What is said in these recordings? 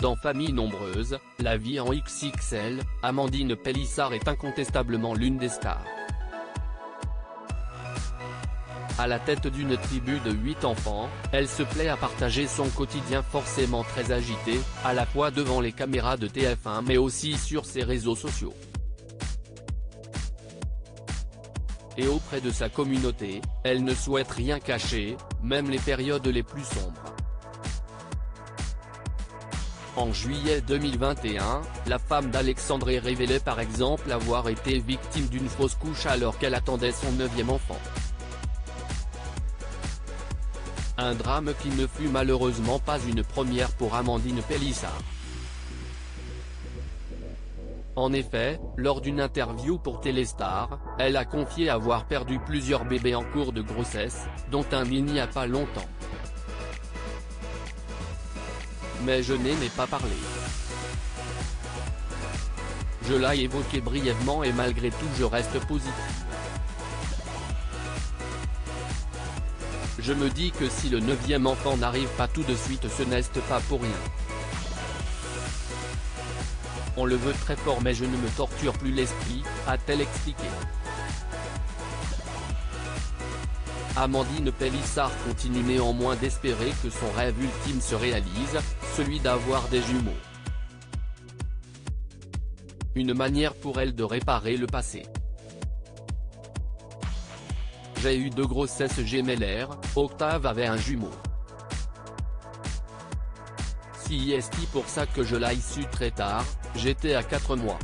Dans Famille nombreuse, la vie en XXL, Amandine Pélissard est incontestablement l'une des stars. À la tête d'une tribu de 8 enfants, elle se plaît à partager son quotidien forcément très agité, à la fois devant les caméras de TF1 mais aussi sur ses réseaux sociaux. Et auprès de sa communauté, elle ne souhaite rien cacher, même les périodes les plus sombres. En juillet 2021, la femme d'Alexandre révélait par exemple avoir été victime d'une fausse couche alors qu'elle attendait son 9e enfant. Un drame qui ne fut malheureusement pas une première pour Amandine Pélissard. En effet, lors d'une interview pour Téléstar, elle a confié avoir perdu plusieurs bébés en cours de grossesse, dont un il n'y a pas longtemps. Mais je n'ai pas parlé. Je l'ai évoqué brièvement et malgré tout je reste positive. Je me dis que si le 9e enfant n'arrive pas tout de suite ce n'est pas pour rien. On le veut très fort mais je ne me torture plus l'esprit, a-t-elle expliqué. Amandine Pélissard continue néanmoins d'espérer que son rêve ultime se réalise, celui d'avoir des jumeaux. Une manière pour elle de réparer le passé. J'ai eu 2 grossesses gémellaires, Octave avait un jumeau. C'est pour ça que je l'ai su très tard, j'étais à 4 mois.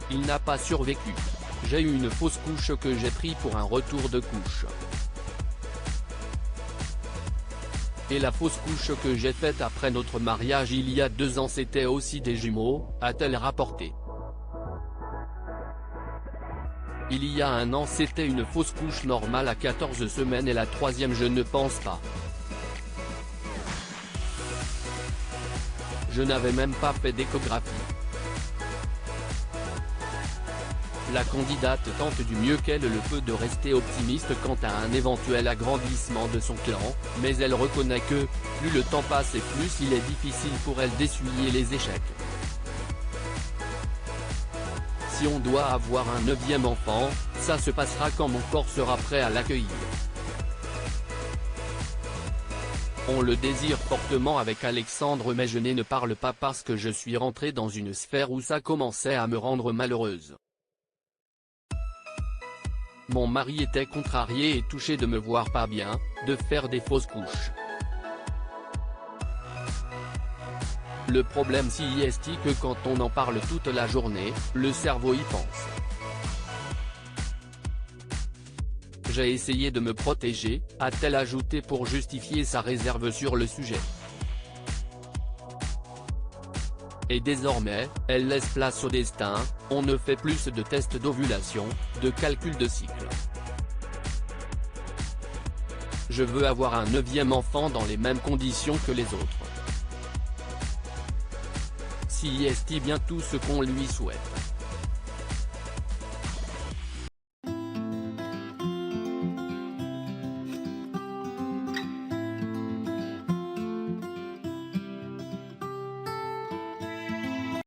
Il n'a pas survécu. J'ai eu une fausse couche que j'ai pris pour un retour de couche. Et la fausse couche que j'ai faite après notre mariage il y a 2 ans c'était aussi des jumeaux, a-t-elle rapporté. Il y a 1 an c'était une fausse couche normale à 14 semaines et la 3e je ne pense pas. Je n'avais même pas fait d'échographie. La candidate tente du mieux qu'elle le peut de rester optimiste quant à un éventuel agrandissement de son clan, mais elle reconnaît que, plus le temps passe et plus il est difficile pour elle d'essuyer les échecs. Si on doit avoir un 9e enfant, ça se passera quand mon corps sera prêt à l'accueillir. On le désire fortement avec Alexandre mais je ne parle pas parce que je suis rentrée dans une sphère où ça commençait à me rendre malheureuse. Mon mari était contrarié et touché de me voir pas bien, de faire des fausses couches. Le problème c'est que quand on en parle toute la journée, le cerveau y pense. J'ai essayé de me protéger, a-t-elle ajouté pour justifier sa réserve sur le sujet. Et désormais, elle laisse place au destin, on ne fait plus de tests d'ovulation, de calcul de cycle. Je veux avoir un 9e enfant dans les mêmes conditions que les autres. C'est bien tout ce qu'on lui souhaite.